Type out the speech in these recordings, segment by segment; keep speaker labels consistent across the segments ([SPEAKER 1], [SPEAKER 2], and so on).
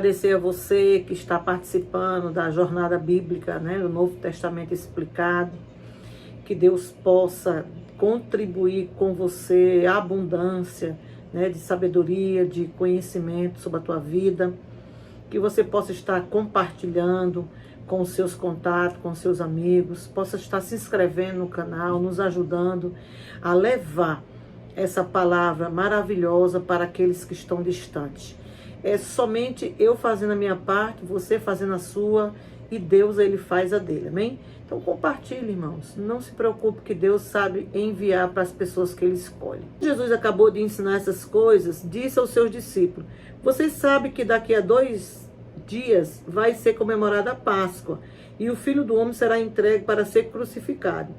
[SPEAKER 1] agradecer a você que está participando da jornada bíblica, né, do Novo Testamento explicado. Que Deus possa contribuir com você a abundância, né, de sabedoria, de conhecimento sobre a tua vida. Que você possa estar compartilhando com os seus contatos, com os seus amigos, possa estar se inscrevendo no canal, nos ajudando a levar essa palavra maravilhosa para aqueles que estão distantes. É somente eu fazendo a minha parte, você fazendo a sua, e Deus, ele faz a dele, amém? Então compartilhe, irmãos, não se preocupe que Deus sabe enviar para as pessoas que ele escolhe. Jesus acabou de ensinar essas coisas, disse aos seus discípulos: vocês sabem que daqui a 2 dias vai ser comemorada a Páscoa, e o Filho do Homem será entregue para ser crucificado.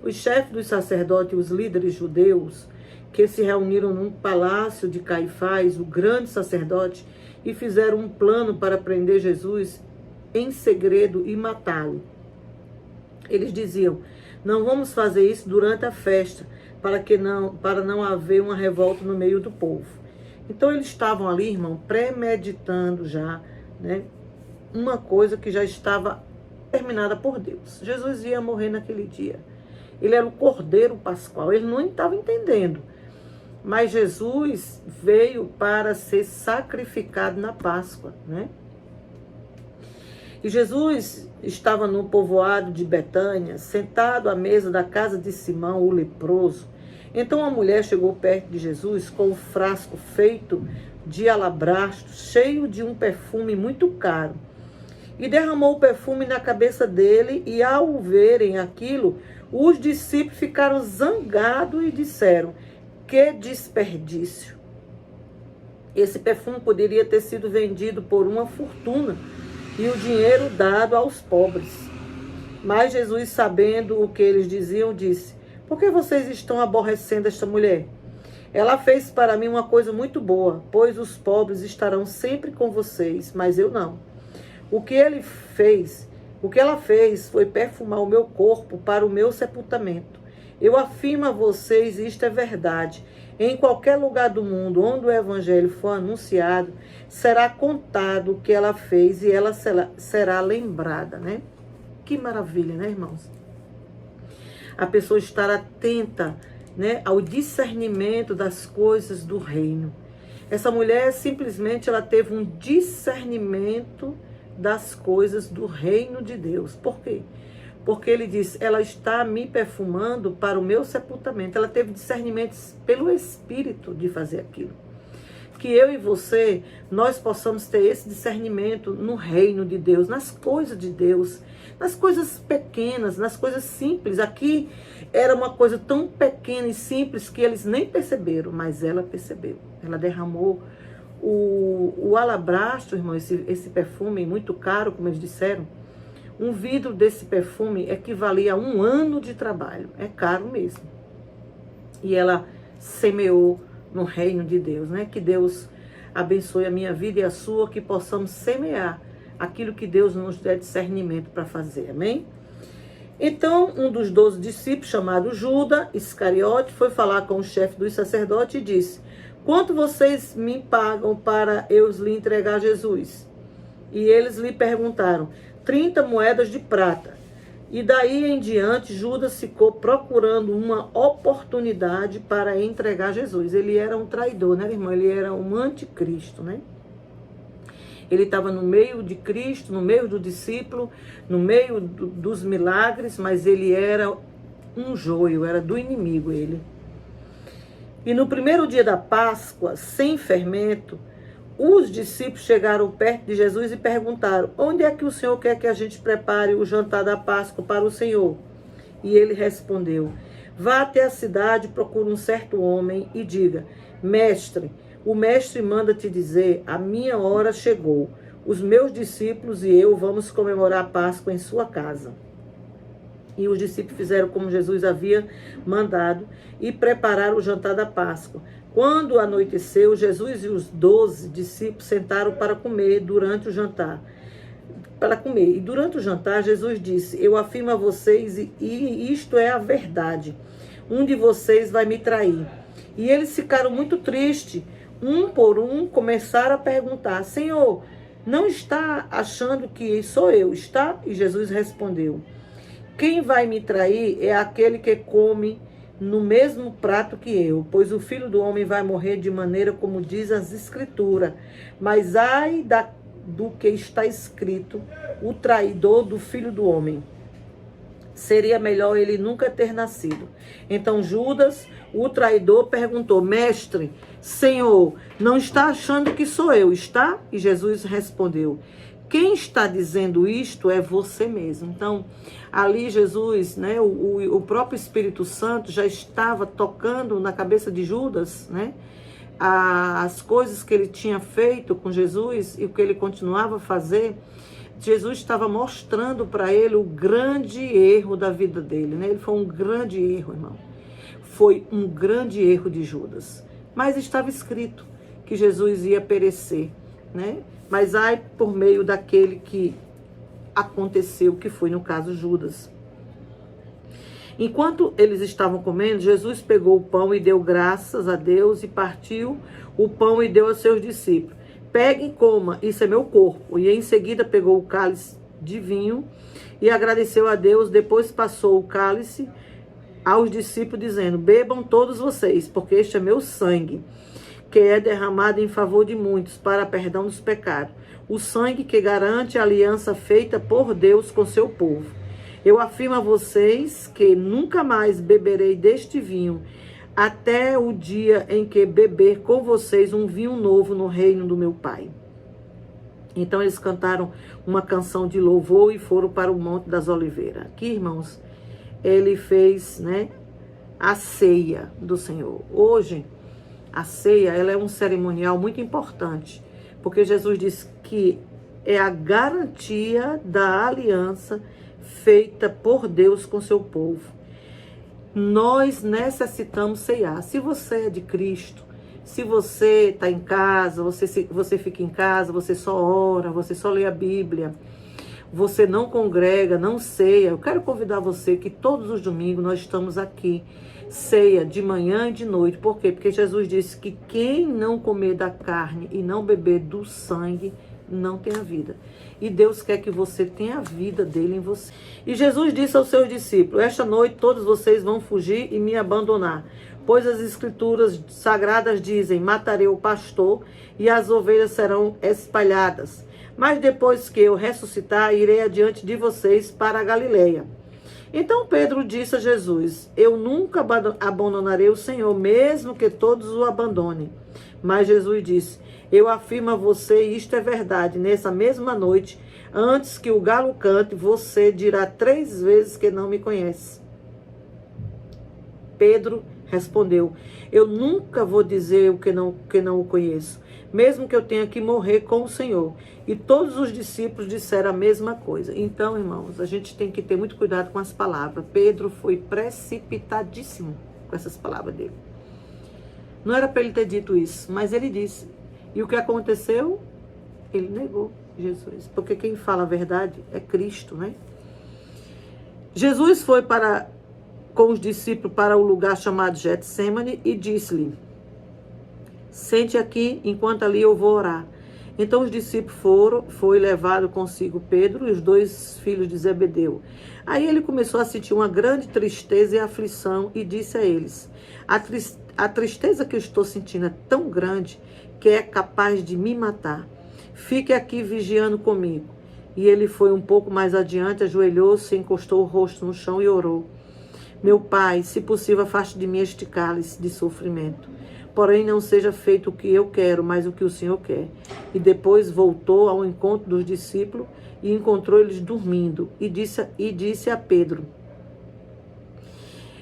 [SPEAKER 1] Os chefes dos sacerdotes e os líderes judeus, que se reuniram num palácio de Caifás, o grande sacerdote, e fizeram um plano para prender Jesus em segredo e matá-lo. Eles diziam: não vamos fazer isso durante a festa, para não haver uma revolta no meio do povo. Então eles estavam ali, irmão, premeditando já, né, uma coisa que já estava terminada por Deus. Jesus ia morrer naquele dia. Ele era o Cordeiro Pascual. Ele não estava entendendo. Mas Jesus veio para ser sacrificado na Páscoa, né? E Jesus estava no povoado de Betânia, sentado à mesa da casa de Simão, o leproso. Então a mulher chegou perto de Jesus com um frasco feito de alabastro, cheio de um perfume muito caro, e derramou o perfume na cabeça dele, e ao verem aquilo, os discípulos ficaram zangados e disseram: que desperdício! Esse perfume poderia ter sido vendido por uma fortuna e o dinheiro dado aos pobres. Mas Jesus, sabendo o que eles diziam, disse: por que vocês estão aborrecendo esta mulher? Ela fez para mim uma coisa muito boa, pois os pobres estarão sempre com vocês, mas eu não. O que ela fez foi perfumar o meu corpo para o meu sepultamento. Eu afirmo a vocês, isto é verdade: em qualquer lugar do mundo onde o evangelho for anunciado, será contado o que ela fez e ela será lembrada, né? Que maravilha, né, irmãos? A pessoa estar atenta, né, ao discernimento das coisas do reino. Essa mulher simplesmente ela teve um discernimento das coisas do reino de Deus. Por quê? Porque ele diz: ela está me perfumando para o meu sepultamento. Ela teve discernimentos pelo Espírito de fazer aquilo. Que eu e você, nós possamos ter esse discernimento no reino de Deus, nas coisas de Deus, nas coisas pequenas, nas coisas simples. Aqui era uma coisa tão pequena e simples que eles nem perceberam, mas ela percebeu. Ela derramou o alabastro, irmão, esse perfume muito caro, como eles disseram. Um vidro desse perfume equivalia a 1 ano de trabalho. É caro mesmo. E ela semeou no reino de Deus, né? Que Deus abençoe a minha vida e a sua, que possamos semear aquilo que Deus nos der discernimento para fazer, amém? Então, um dos 12 discípulos, chamado Judas Iscariote, foi falar com o chefe dos sacerdotes e disse: quanto vocês me pagam para eu lhe entregar Jesus? E eles lhe perguntaram: 30 moedas de prata. E daí em diante, Judas ficou procurando uma oportunidade para entregar Jesus. Ele era um traidor, né, irmão? Ele era um anticristo, né? Ele estava no meio de Cristo, no meio do discípulo, no meio dos milagres, mas ele era um joio, era do inimigo ele. E no primeiro dia da Páscoa, sem fermento, os discípulos chegaram perto de Jesus e perguntaram: onde é que o Senhor quer que a gente prepare o jantar da Páscoa para o Senhor? E ele respondeu: vá até a cidade, procure um certo homem e diga: mestre, o mestre manda te dizer, a minha hora chegou. Os meus discípulos e eu vamos comemorar a Páscoa em sua casa. E os discípulos fizeram como Jesus havia mandado e prepararam o jantar da Páscoa. Quando anoiteceu, Jesus e os 12 discípulos sentaram para comer durante o jantar. E durante o jantar, Jesus disse: eu afirmo a vocês, e isto é a verdade, um de vocês vai me trair. E eles ficaram muito tristes. Um por um começaram a perguntar: Senhor, Não está achando que sou eu, está? E Jesus respondeu: quem vai me trair é aquele que come no mesmo prato que eu, pois o Filho do Homem vai morrer de maneira como diz as Escrituras. Mas ai do que está escrito, o traidor do Filho do Homem. Seria melhor ele nunca ter nascido. Então Judas, o traidor, perguntou: mestre, Senhor, não está achando que sou eu, está? E Jesus respondeu: quem está dizendo isto é você mesmo. Então, ali Jesus, né, o próprio Espírito Santo já estava tocando na cabeça de Judas, né, as coisas que ele tinha feito com Jesus e o que ele continuava a fazer. Jesus estava mostrando para ele o grande erro da vida dele, né? Ele foi um grande erro, irmão. Foi um grande erro de Judas. Mas estava escrito que Jesus ia perecer, né? Mas ai por meio daquele que aconteceu, que foi no caso Judas. Enquanto eles estavam comendo, Jesus pegou o pão e deu graças a Deus e partiu o pão e deu aos seus discípulos. Pegue e coma, isso é meu corpo. E em seguida pegou o cálice de vinho e agradeceu a Deus. Depois passou o cálice aos discípulos, dizendo: bebam todos vocês, porque este é meu sangue, que é derramado em favor de muitos, para perdão dos pecados. O sangue que garante a aliança feita por Deus com seu povo. Eu afirmo a vocês que nunca mais beberei deste vinho, até o dia em que beber com vocês um vinho novo no reino do meu Pai. Então eles cantaram uma canção de louvor e foram para o Monte das Oliveiras. Aqui, irmãos, ele fez, né, a ceia do Senhor. Hoje, a ceia, ela é um cerimonial muito importante, porque Jesus disse que é a garantia da aliança feita por Deus com seu povo. Nós necessitamos ceiar. Se você é de Cristo, se você está em casa, você fica em casa, você só ora, você só lê a Bíblia, você não congrega, não ceia, eu quero convidar você que todos os domingos nós estamos aqui, ceia de manhã e de noite. Por quê? Porque Jesus disse que quem não comer da carne e não beber do sangue não tem a vida. E Deus quer que você tenha a vida dele em você. E Jesus disse aos seus discípulos: esta noite todos vocês vão fugir e me abandonar, pois as escrituras sagradas dizem: matarei o pastor e as ovelhas serão espalhadas. Mas depois que eu ressuscitar, irei adiante de vocês para a Galileia. Então Pedro disse a Jesus: eu nunca abandonarei o Senhor, mesmo que todos o abandonem. Mas Jesus disse: eu afirmo a você, e isto é verdade, nessa mesma noite, antes que o galo cante, você dirá 3 vezes que não me conhece. Pedro respondeu: eu nunca vou dizer o que não o conheço, mesmo que eu tenha que morrer com o Senhor. E todos os discípulos disseram a mesma coisa. Então, irmãos, a gente tem que ter muito cuidado com as palavras. Pedro foi precipitadíssimo com essas palavras dele. Não era para ele ter dito isso, mas ele disse. E o que aconteceu? Ele negou Jesus. Porque quem fala a verdade é Cristo, né? Jesus foi com os discípulos para o lugar chamado Getsêmani e disse-lhe: sente aqui, enquanto ali eu vou orar. Então os discípulos foi levado consigo Pedro e os 2 filhos de Zebedeu. Aí ele começou a sentir uma grande tristeza e aflição e disse a eles: a tristeza que eu estou sentindo é tão grande que é capaz de me matar. Fique aqui vigiando comigo. E ele foi um pouco mais adiante, ajoelhou-se, encostou o rosto no chão e orou: meu Pai, se possível, afaste de mim este cálice de sofrimento. Porém, não seja feito o que eu quero, mas o que o Senhor quer. E depois voltou ao encontro dos discípulos e encontrou eles dormindo. E disse a Pedro: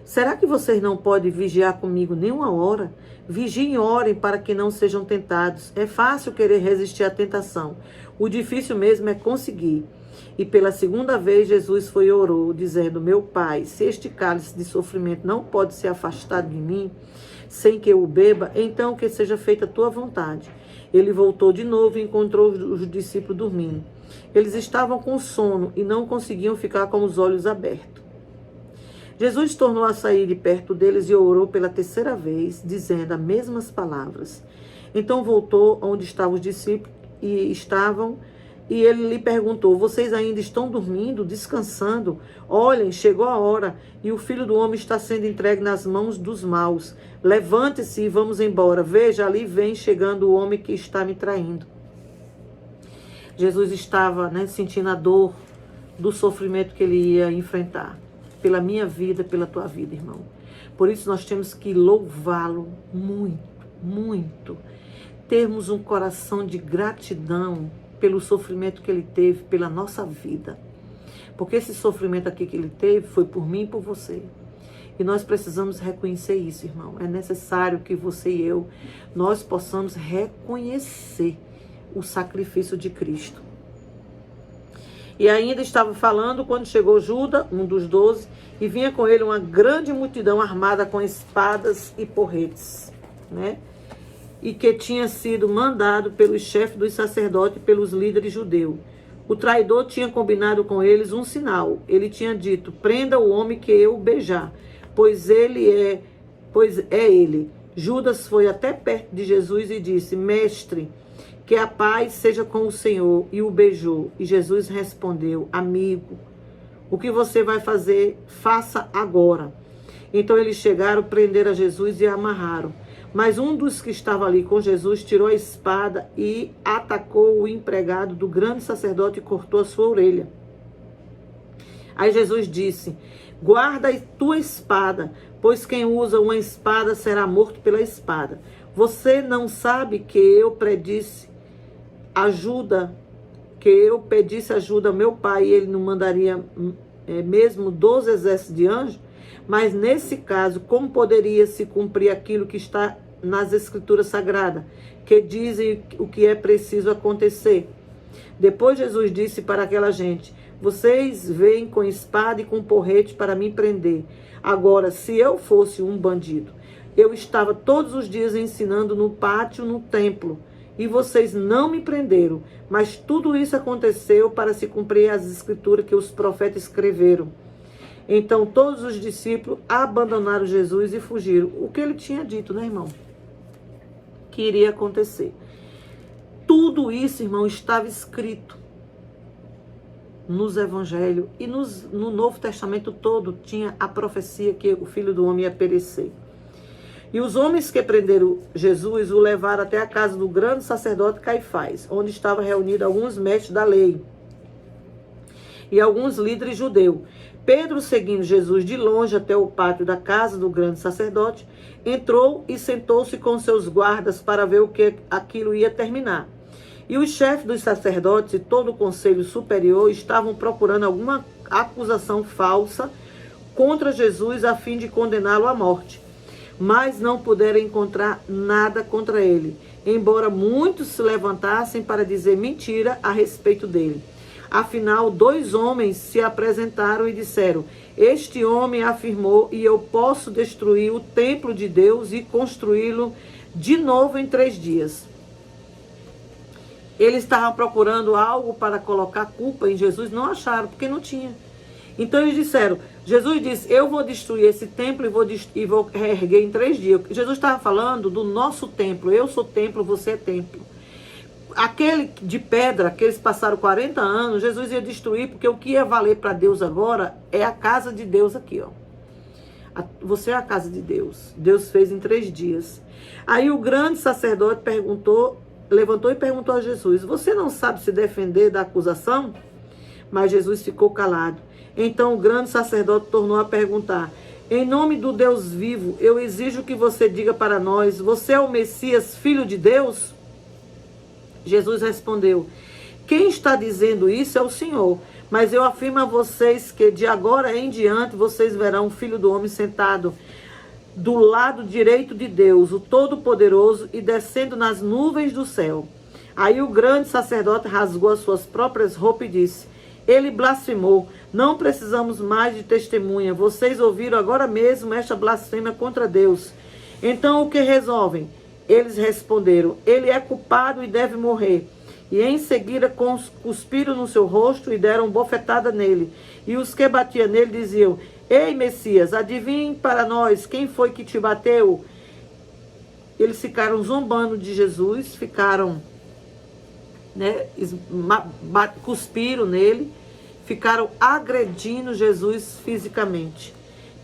[SPEAKER 1] será que vocês não podem vigiar comigo nem uma hora? Vigiem e orem para que não sejam tentados. É fácil querer resistir à tentação. O difícil mesmo é conseguir. E pela 2ª vez Jesus foi e orou, dizendo: meu Pai, se este cálice de sofrimento não pode ser afastado de mim, sem que eu o beba, então que seja feita a tua vontade. Ele voltou de novo e encontrou os discípulos dormindo. Eles estavam com sono e não conseguiam ficar com os olhos abertos. Jesus tornou a sair de perto deles e orou pela 3ª vez, dizendo as mesmas palavras. Então voltou onde estavam os discípulos e ele lhe perguntou: vocês ainda estão dormindo, descansando? Olhem, chegou a hora, e o Filho do Homem está sendo entregue nas mãos dos maus. Levante-se e vamos embora. Veja, ali vem chegando o homem que está me traindo. Jesus estava, sentindo a dor do sofrimento que ele ia enfrentar. Pela minha vida, pela tua vida, irmão. Por isso nós temos que louvá-lo muito, muito. Termos um coração de gratidão pelo sofrimento que ele teve, pela nossa vida. Porque esse sofrimento aqui que ele teve foi por mim e por você. E nós precisamos reconhecer isso, irmão. É necessário que você e eu, nós possamos reconhecer o sacrifício de Cristo. E ainda estava falando quando chegou Judas, um dos 12, e vinha com ele uma grande multidão armada com espadas e porretes, e que tinha sido mandado pelos chefes dos sacerdotes e pelos líderes judeus. O traidor tinha combinado com eles um sinal. Ele tinha dito: prenda o homem que eu beijar, pois é ele. Judas foi até perto de Jesus e disse: mestre, que a paz seja com o Senhor, e o beijou. E Jesus respondeu: amigo, o que você vai fazer, faça agora. Então eles chegaram, prenderam a Jesus e amarraram. Mas um dos que estava ali com Jesus tirou a espada e atacou o empregado do grande sacerdote e cortou a sua orelha. Aí Jesus disse: guarda a tua espada, pois quem usa uma espada será morto pela espada. Você não sabe que eu pedisse ajuda a meu pai e ele não mandaria mesmo 12 exércitos de anjos? Mas nesse caso, como poderia se cumprir aquilo que está nas Escrituras Sagradas, que dizem o que é preciso acontecer? Depois Jesus disse para aquela gente: vocês vêm com espada e com porrete para me prender. Agora, se eu fosse um bandido, eu estava todos os dias ensinando no pátio, no templo, e vocês não me prenderam. Mas tudo isso aconteceu para se cumprir as Escrituras que os profetas escreveram. Então todos os discípulos abandonaram Jesus e fugiram. O que ele tinha dito, irmão? Que iria acontecer. Tudo isso, irmão, estava escrito nos evangelhos e no Novo Testamento todo tinha a profecia que o Filho do Homem ia perecer. E os homens que prenderam Jesus o levaram até a casa do grande sacerdote Caifás, onde estavam reunidos alguns mestres da lei e alguns líderes judeus. Pedro, seguindo Jesus de longe até o pátio da casa do grande sacerdote, entrou e sentou-se com seus guardas para ver o que aquilo ia terminar. E os chefes dos sacerdotes e todo o conselho superior estavam procurando alguma acusação falsa contra Jesus a fim de condená-lo à morte. Mas não puderam encontrar nada contra ele, embora muitos se levantassem para dizer mentira a respeito dele. Afinal, 2 homens se apresentaram e disseram: este homem afirmou, e eu posso destruir o templo de Deus e construí-lo de novo em 3 dias. Eles estavam procurando algo para colocar culpa em Jesus, não acharam, porque não tinha. Então eles disseram, Jesus disse: eu vou destruir esse templo e vou reerguer em 3 dias. Jesus estava falando do nosso templo. Eu sou templo, você é templo. Aquele de pedra, que eles passaram 40 anos, Jesus ia destruir, porque o que ia valer para Deus agora é a casa de Deus aqui, ó. Você é a casa de Deus. Deus fez em 3 dias. Aí o grande sacerdote levantou e perguntou a Jesus: você não sabe se defender da acusação? Mas Jesus ficou calado. Então o grande sacerdote tornou a perguntar: em nome do Deus vivo, eu exijo que você diga para nós, você é o Messias, filho de Deus? Jesus respondeu: quem está dizendo isso é o Senhor, mas eu afirmo a vocês que de agora em diante vocês verão o Filho do Homem sentado do lado direito de Deus, o Todo-Poderoso, e descendo nas nuvens do céu. Aí o grande sacerdote rasgou as suas próprias roupas e disse: ele blasfemou, não precisamos mais de testemunha, vocês ouviram agora mesmo esta blasfêmia contra Deus. Então o que resolvem? Eles responderam: ele é culpado e deve morrer. E em seguida cuspiram no seu rosto e deram bofetada nele. E os que batiam nele diziam: ei, Messias, adivinhe para nós quem foi que te bateu. Eles ficaram zombando de Jesus, ficaram né, cuspiram nele, ficaram agredindo Jesus fisicamente.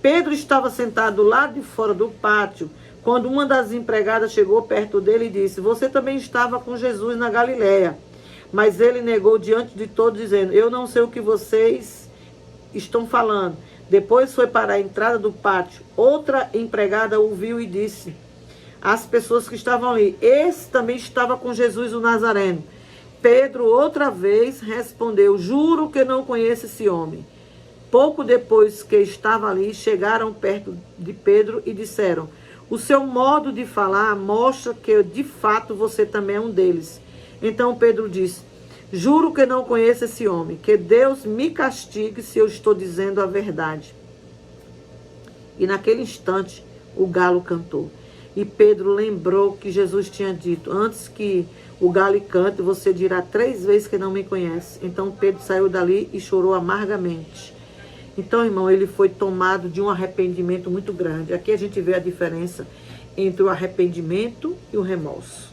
[SPEAKER 1] Pedro estava sentado do lado de fora do pátio, quando uma das empregadas chegou perto dele e disse: você também estava com Jesus na Galileia. Mas ele negou diante de todos, dizendo: eu não sei o que vocês estão falando. Depois foi para a entrada do pátio. Outra empregada ouviu e disse às pessoas que estavam ali: esse também estava com Jesus o Nazareno. Pedro outra vez respondeu: juro que não conheço esse homem. Pouco depois que estava ali, chegaram perto de Pedro e disseram: o seu modo de falar mostra que de fato você também é um deles. Então Pedro disse: juro que não conheço esse homem, que Deus me castigue se eu estou dizendo a verdade. E naquele instante o galo cantou. E Pedro lembrou que Jesus tinha dito: antes que o galo cante, você dirá 3 vezes que não me conhece. Então Pedro saiu dali e chorou amargamente. Então, irmão, ele foi tomado de um arrependimento muito grande. Aqui a gente vê a diferença entre o arrependimento e o remorso.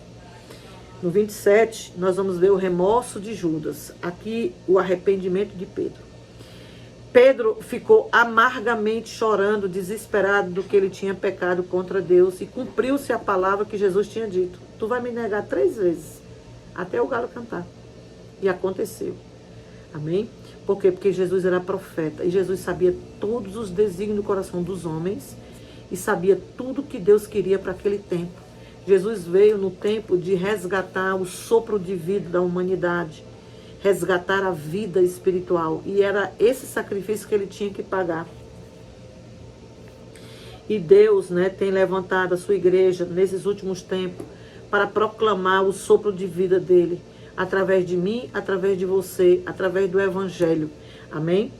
[SPEAKER 1] No 27, nós vamos ver o remorso de Judas. Aqui, o arrependimento de Pedro. Pedro ficou amargamente chorando, desesperado do que ele tinha pecado contra Deus. E cumpriu-se a palavra que Jesus tinha dito: tu vai me negar 3 vezes, até o galo cantar. E aconteceu. Amém? Por quê? Porque Jesus era profeta. E Jesus sabia todos os desígnios do coração dos homens. E sabia tudo que Deus queria para aquele tempo. Jesus veio no tempo de resgatar o sopro de vida da humanidade. Resgatar a vida espiritual. E era esse sacrifício que ele tinha que pagar. E Deus, né, tem levantado a sua igreja nesses últimos tempos para proclamar o sopro de vida dele. Através de mim, através de você, através do Evangelho. Amém?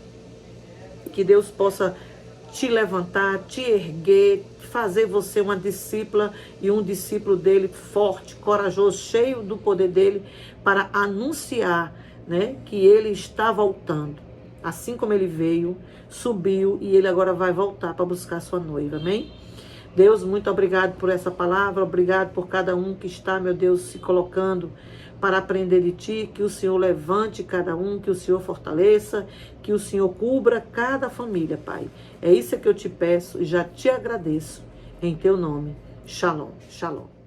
[SPEAKER 1] Que Deus possa te levantar, te erguer, fazer você uma discípula e um discípulo dele forte, corajoso, cheio do poder dele, para anunciar, né, que ele está voltando. Assim como ele veio, subiu e ele agora vai voltar para buscar sua noiva. Amém? Deus, muito obrigado por essa palavra, obrigado por cada um que está, meu Deus, se colocando para aprender de ti, que o Senhor levante cada um, que o Senhor fortaleça, que o Senhor cubra cada família, Pai. É isso que eu te peço e já te agradeço, em teu nome. Shalom, shalom.